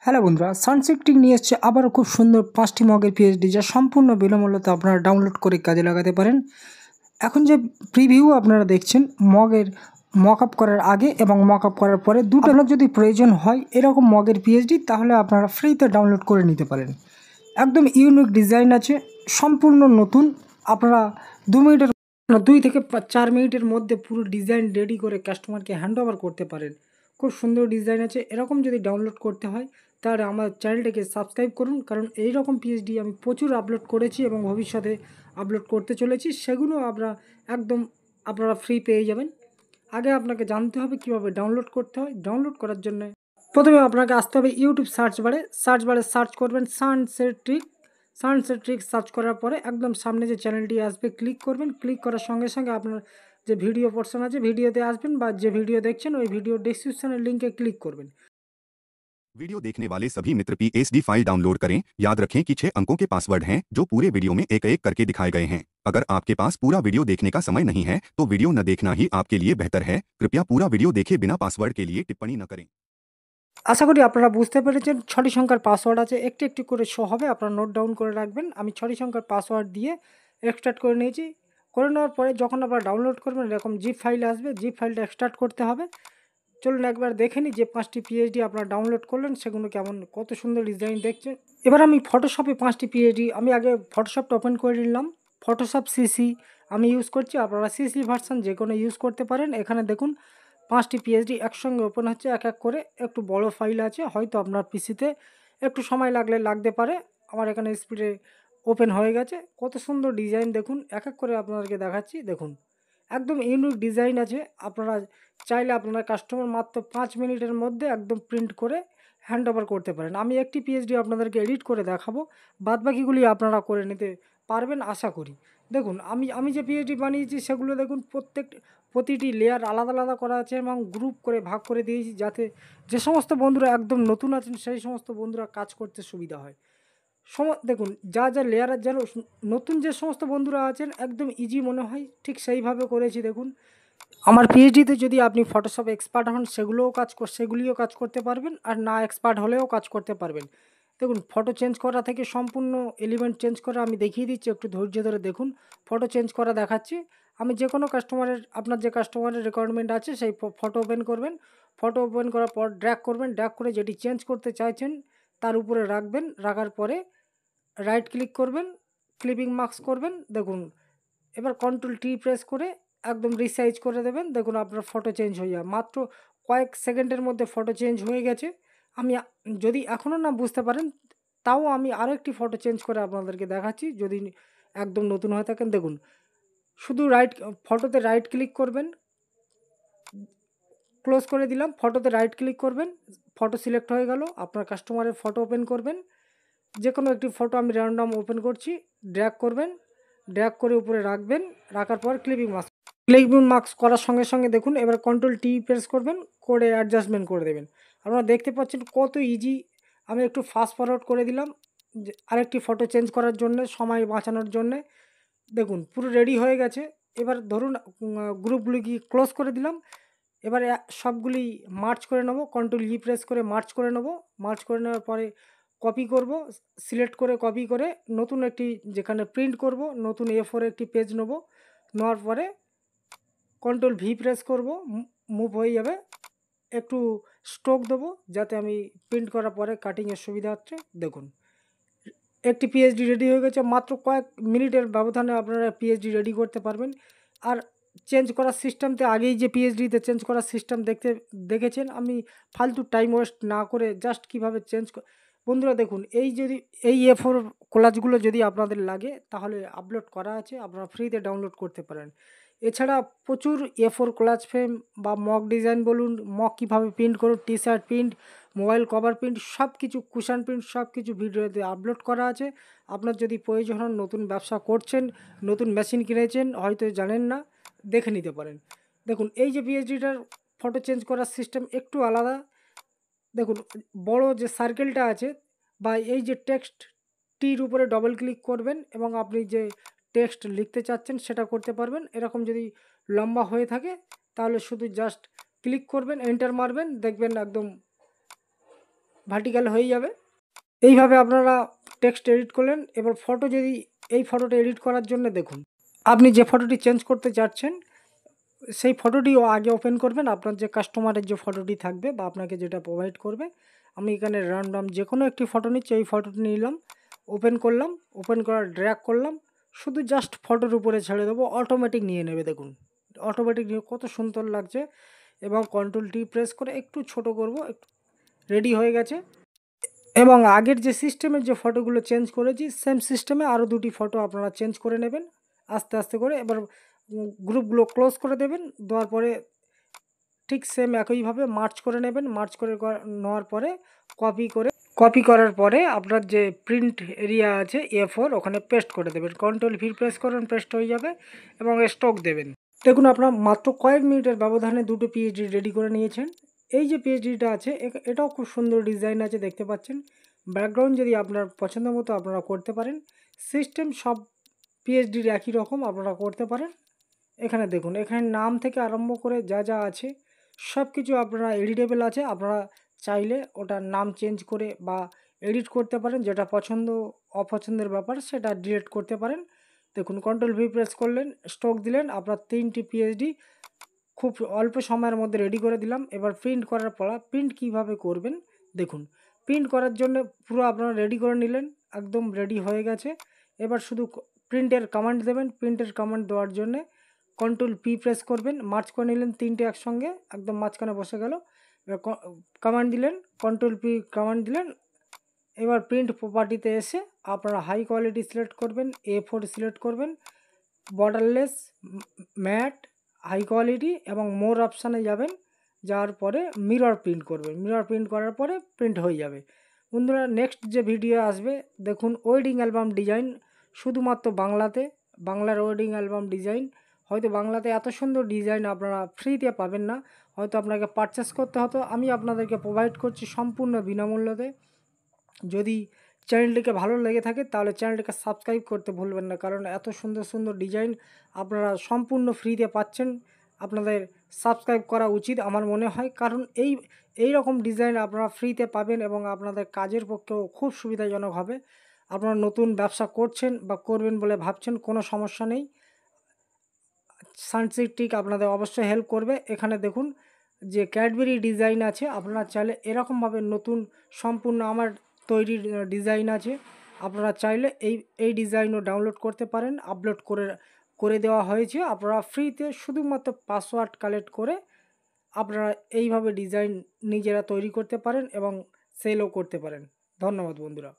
Hello বন্ধুরা, sunset tick নিয়ে এসছে আবারও খুব সুন্দর 5টি মগের পিএইচডি, যা সম্পূর্ণ বিনামূল্যতে আপনারা ডাউনলোড করে কাজে লাগাতে পারেন। এখন যে প্রিভিউ আপনারা দেখছেন মগের মক আপ করার আগে এবং মক আপ করার পরে দুটো, আপনার যদি প্রয়োজন হয় এরকম মগের পিএইচডি, তাহলে আপনারা ফ্রিতে ডাউনলোড করে নিতে পারেন। একদম ইউনিক ডিজাইন আছে, সম্পূর্ণ নতুন। আপনারা 2 থেকে 4 মিনিটের মধ্যে পুরো ডিজাইন রেডি করে কাস্টমারকে হ্যান্ড ওভার করতে পারেন। খুব সুন্দর ডিজাইন আছে। এরকম যদি ডাউনলোড করতে হয় তাহলে আমার চ্যানেলটাকে সাবস্ক্রাইব করুন, কারণ এই রকম পিএইচডি আমি প্রচুর আপলোড করেছি এবং ভবিষ্যতে আপলোড করতে চলেছি। সেগুলো আপনারা ফ্রি পেয়ে যাবেন। আগে আপনাকে জানতে হবে কীভাবে ডাউনলোড করতে হয়। ডাউনলোড করার জন্য প্রথমে আপনাকে আসতে হবে ইউটিউব সার্চ বারে সার্চ করবেন সানসেট ট্রিক সার্চ করার পরে একদম সামনে যে চ্যানেলটি আসবে ক্লিক করবেন। ক্লিক করার সঙ্গে সঙ্গে আপনার যে ভিডিও পোর্শন আছে ভিডিওতে আসবেন, বা যে ভিডিও দেখছেন ওই ভিডিও ডিসক্রিপশনের লিঙ্কে ক্লিক করবেন। वीडियो देखने वाले सभी मित्र पीएसडी फाइल डाउनलोड करें। याद रखें कि 6 अंकों के पासवर्ड हैं जो पूरे वीडियो में एक एक करके दिखाए गए हैं। अगर आपके पास पूरा वीडियो देखने का समय नहीं है तो वीडियो न देखना ही आपके लिए बेहतर है। कृपया पूरा वीडियो देखें, बिना पासवर्ड के लिए टिप्पणी न करें। আশা করি আপনারা বুঝতে পেরেছেন। 6টি সংখ্যার পাসওয়ার্ড আছে, একটি একটি করে শো হবে, আপনারা নোট ডাউন করে রাখবেন। আমি 6টি সংখ্যার পাসওয়ার্ড দিয়ে এক্সট্রাক্ট করে নিয়েছি। করে নেওয়ার পরে যখন আপনারা ডাউনলোড করবেন এরকম জিপ ফাইল আসবে, জিপ ফাইলটা এক্সট্রাক্ট করতে হবে। চলুন একবার দেখে নিই যে 5টি পিএইচডি আপনারা ডাউনলোড করলেন সেগুলো কেমন, কত সুন্দর ডিজাইন দেখছেন। এবার আমি ফটোশপে 5টি পিএইচডি, আমি আগে ফটোশপটা ওপেন করে নিলাম। ফটোশপ সিসি আমি ইউজ করছি, আপনারা সিসি ভার্সন যে কোনো ইউজ করতে পারেন। এখানে দেখুন 5টি পিএইচডি একসঙ্গে ওপেন হচ্ছে এক এক করে। একটু বড় ফাইল আছে, হয়তো আপনার পিসিতে একটু সময় লাগতে পারে। আমার এখানে স্পিডে ওপেন হয়ে গেছে। কত সুন্দর ডিজাইন দেখুন, এক এক করে আপনাদেরকে দেখাচ্ছি। দেখুন একদম ইউনিক ডিজাইন আছে। আপনারা চাইলে আপনার কাস্টমার মাত্র 5 মিনিটের মধ্যে একদম প্রিন্ট করে হ্যান্ড ওভার করতে পারেন। আমি একটি পিএইচডি আপনাদেরকে এডিট করে দেখাবো, বাদবাকিগুলি আপনারা করে নিতে পারবেন আশা করি। দেখুন আমি যে পিএইচডি বানিয়েছি সেগুলো দেখুন প্রতিটি লেয়ার আলাদা আলাদা করা আছে এবং গ্রুপ করে ভাগ করে দিয়েছি, যাতে যে সমস্ত বন্ধুরা একদম নতুন আছেন সেই সমস্ত বন্ধুরা কাজ করতে সুবিধা হয়। দেখুন যা লেয়ারের যেন নতুন যে সমস্ত বন্ধুরা আছেন একদম ইজি মনে হয়, ঠিক সেইভাবে করেছি। দেখুন আমার পিএইচডিতে যদি আপনি ফটোশপে এক্সপার্ট হন সেগুলিও কাজ করতে পারবেন, আর না এক্সপার্ট হলেও কাজ করতে পারবেন। দেখুন ফটো চেঞ্জ করা থেকে সম্পূর্ণ এলিমেন্ট চেঞ্জ করা আমি দেখিয়ে দিচ্ছি, একটু ধৈর্য ধরে দেখুন। ফটো চেঞ্জ করা দেখাচ্ছি। আমি যে কোনো আপনার যে কাস্টমারের রিকোয়ারমেন্ট আছে সেই ফটো ওপেন করবেন। ফটো ওপেন করার পর ড্র্যাগ করবেন, ড্র্যাগ করে যেটি চেঞ্জ করতে চাইছেন তার উপরে রাখবেন। রাখার পরে রাইট ক্লিক করবেন, ক্লিপিং মার্কস করবেন। দেখুন এবার কন্ট্রোল টি প্রেস করে একদম রিসাইজ করে দেবেন। দেখুন আপনার ফটো চেঞ্জ হয়ে যাবে, মাত্র কয়েক সেকেন্ডের মধ্যে ফটো চেঞ্জ হয়ে গেছে। আমি যদি এখনও না বুঝতে পারেন তাও আমি আরেকটি ফটো চেঞ্জ করে আপনাদেরকে দেখাচ্ছি, যদি একদম নতুন হয়ে থাকেন। দেখুন শুধু ফটোতে রাইট ক্লিক করবেন, ক্লোজ করে দিলাম। ফটোতে রাইট ক্লিক করবেন, ফটো সিলেক্ট হয়ে গেল। আপনার কাস্টমারের ফটো ওপেন করবেন, যে কোনো একটি ফটো আমি র্যান্ডম ওপেন করছি। ড্র্যাগ করবেন, ড্র্যাগ করে উপরে রাখবেন। রাখার পর ক্লিপিং মার্কস করার সঙ্গে সঙ্গে দেখুন এবার কন্ট্রোল টি প্রেস করবেন, করে অ্যাডজাস্টমেন্ট করে দেবেন। আপনারা দেখতে পাচ্ছেন কত ইজি। আমি একটু ফাস্ট ফরওয়ার্ড করে দিলাম আরেকটি ফটো চেঞ্জ করার জন্য, সময় বাঁচানোর জন্যে। দেখুন পুরো রেডি হয়ে গেছে। এবার ধরুন গ্রুপগুলি ক্লোজ করে দিলাম। এবারে সবগুলি মার্চ করে নেব, কন্ট্রোল ই প্রেস করে মার্চ করে নেব। মার্চ করে নেওয়ার পরে কপি করব, সিলেক্ট করে কপি করে নতুন একটি যেখানে প্রিন্ট করব নতুন A4 একটি পেজ নেব। নেওয়ার পরে কন্ট্রোল ভি প্রেস করব, মুভ হয়ে যাবে। একটু স্ট্রোক দেবো যাতে আমি প্রিন্ট করার পরে কাটিংয়ের সুবিধা হচ্ছে। দেখুন একটি পিএইচডি রেডি হয়ে গেছে। মাত্র কয়েক মিনিটের ব্যবধানে আপনারা পিএইচডি রেডি করতে পারবেন। আর চেঞ্জ করার সিস্টেমতে আগেই যে পিএইচডিতে চেঞ্জ করার সিস্টেম দেখেছেন, আমি ফালতু টাইম ওয়েস্ট না করে জাস্ট কীভাবে বন্ধুরা দেখুন এই A4 কোলাজগুলো যদি আপনাদের লাগে তাহলে আপলোড করা আছে, আপনারা ফ্রিতে ডাউনলোড করতে পারেন। এছাড়া প্রচুর A4 কোলাজ ফ্রেম বা মক ডিজাইন বলুন, মক কীভাবে প্রিন্ট করুন, T shirt print, mobile cover print, সব কিছু কুশন প্রিন্ট সব কিছু ভিডিওতে আপলোড করা আছে। আপনার যদি প্রয়োজন হন, নতুন ব্যবসা করছেন, নতুন মেশিন কিনেছেন, হয়তো জানেন না, দেখে নিতে পারেন। দেখুন এই যে পিএইচডিটার ফটো চেঞ্জ করার সিস্টেম একটু আলাদা। দেখুন বড় যে সার্কেলটা আছে বা এই যে টেক্সটটির উপরে ডবল ক্লিক করবেন এবং আপনি যে টেক্সট লিখতে চাচ্ছেন সেটা করতে পারবেন। এরকম যদি লম্বা হয়ে থাকে তাহলে শুধু জাস্ট ক্লিক করবেন, এন্টার মারবেন, দেখবেন একদম ভার্টিক্যাল হয়ে যাবে। এইভাবে আপনারা টেক্সট এডিট করলেন। এবার ফটো যদি এই ফটোটা এডিট করার জন্য দেখুন, আপনি যে ফটোটি চেঞ্জ করতে চাচ্ছেন সেই ফটোটিও আগে ওপেন করবেন। আপনার যে কাস্টমারের যে ফটোটি থাকবে বা আপনাকে যেটা প্রোভাইড করবে, আমি এখানে র্যান্ডম যে কোনো একটি ফটো নিচ্ছি, এই ফটোটি নিলাম, ওপেন করলাম, ওপেন করার ড্র্যাগ করলাম, শুধু জাস্ট ফটোর উপরে ছেড়ে দেবো, অটোমেটিক নিয়ে নেবে। দেখুন অটোমেটিক নিয়ে কত সুন্দর লাগছে। এবং কন্ট্রোল টি প্রেস করে একটু ছোট করব, একটু রেডি হয়ে গেছে। এবং আগের যে সিস্টেমের যে ফটোগুলো চেঞ্জ করেছি সেম সিস্টেমে আরও দুটি ফটো আপনারা চেঞ্জ করে নেবেন আস্তে আস্তে করে। এবার গ্রুপগুলো ক্লোজ করে দেবেন, দেওয়ার পরে ঠিক সেম একইভাবে মার্চ করে নেবেন। মার্চ করে নেওয়ার পরে কপি করার পরে আপনার যে প্রিন্ট এরিয়া আছে A4 ওখানে পেস্ট করে দেবেন। কন্ট্রোল ভি প্রেস করুন, পেস্ট হয়ে যাবে এবং স্টক দেবেন। দেখুন আপনার মাত্র কয়েক মিনিটের ব্যবধানে দুটো পিএইচডি রেডি করে নিয়েছেন। এই যে পিএইচডিটা আছে এটাও খুব সুন্দর ডিজাইন আছে, দেখতে পাচ্ছেন। ব্যাকগ্রাউন্ড যদি আপনার পছন্দ মতো আপনারা করতে পারেন। সিস্টেম সব পিএইচডির একই রকম আপনারা করতে পারেন। এখানে দেখুন, এখানে নাম থেকে আরম্ভ করে যা যা আছে সব কিছু আপনারা এডিটেবল আছে। আপনারা চাইলে ওটার নাম চেঞ্জ করে বা এডিট করতে পারেন, যেটা পছন্দ অপছন্দের ব্যাপার সেটা ডিলিট করতে পারেন। দেখুন কন্ট্রোল ভি প্রেস করলেন, স্টক দিলেন, আপনার 3টি পিএইচডি খুব অল্প সময়ের মধ্যে রেডি করে দিলাম। এবার প্রিন্ট করার পর প্রিন্ট কিভাবে করবেন দেখুন। প্রিন্ট করার জন্য পুরো আপনারা রেডি করে নিলেন, একদম রেডি হয়ে গেছে। এবার শুধু প্রিন্টের কমান্ড দেবেন। প্রিন্টের কমান্ড দেওয়ার জন্যে কন্ট্রোল পি প্রেস করবেন, মার্চ করে নিলেন তিনটে একসঙ্গে, একদম মাঝখানে বসে গেল। এবার কমান্ড দিলেন, কন্ট্রোল পি কমান্ড দিলেন। এবার প্রিন্ট প্রপার্টিতে এসে আপনারা হাই কোয়ালিটি সিলেক্ট করবেন, A4 সিলেক্ট করবেন, বর্ডারলেস, ম্যাট, হাই কোয়ালিটি এবং মোর অপশানে যাবেন। যাওয়ার পরে মিরর প্রিন্ট করবেন। মিরর প্রিন্ট করার পরে প্রিন্ট হয়ে যাবে। বন্ধুরা নেক্সট যে ভিডিও আসবে দেখুন, ওয়েডিং অ্যালবাম ডিজাইন শুধুমাত্র বাংলাতে, বাংলার ওয়েডিং অ্যালবাম ডিজাইন। হয়তো বাংলাতে এত সুন্দর ডিজাইন আপনারা ফ্রিতে পাবেন না, হয়তো আপনাকে পারচেস করতে হতো। আমি আপনাদেরকে প্রোভাইড করছি সম্পূর্ণ বিনামূল্যতে। যদি চ্যানেলটিকে ভালো লেগে থাকে তাহলে চ্যানেলটিকে সাবস্ক্রাইব করতে ভুলবেন না, কারণ এত সুন্দর সুন্দর ডিজাইন আপনারা সম্পূর্ণ ফ্রিতে পাচ্ছেন। আপনাদের সাবস্ক্রাইব করা উচিত আমার মনে হয়, কারণ এই রকম ডিজাইন আপনারা ফ্রিতে পাবেন এবং আপনাদের কাজের পক্ষেও খুব সুবিধাজনক হবে। আপনারা নতুন ব্যবসা করছেন বা করবেন বলে ভাবছেন, কোনো সমস্যা নেই। সানসিটিক আপনাদের অবশ্যই হেল্প করবে। এখানে দেখুন যে ক্যাডবেরি ডিজাইন আছে, আপনারা চাইলে এরকমভাবে নতুন সম্পূর্ণ আমার তৈরি ডিজাইন আছে। আপনারা চাইলে এই ডিজাইনও ডাউনলোড করতে পারেন, আপলোড করে দেওয়া হয়েছে। আপনারা ফ্রিতে শুধুমাত্র পাসওয়ার্ড কালেক্ট করে আপনারা এইভাবে ডিজাইন নিজেরা তৈরি করতে পারেন এবং সেলও করতে পারেন। ধন্যবাদ বন্ধুরা।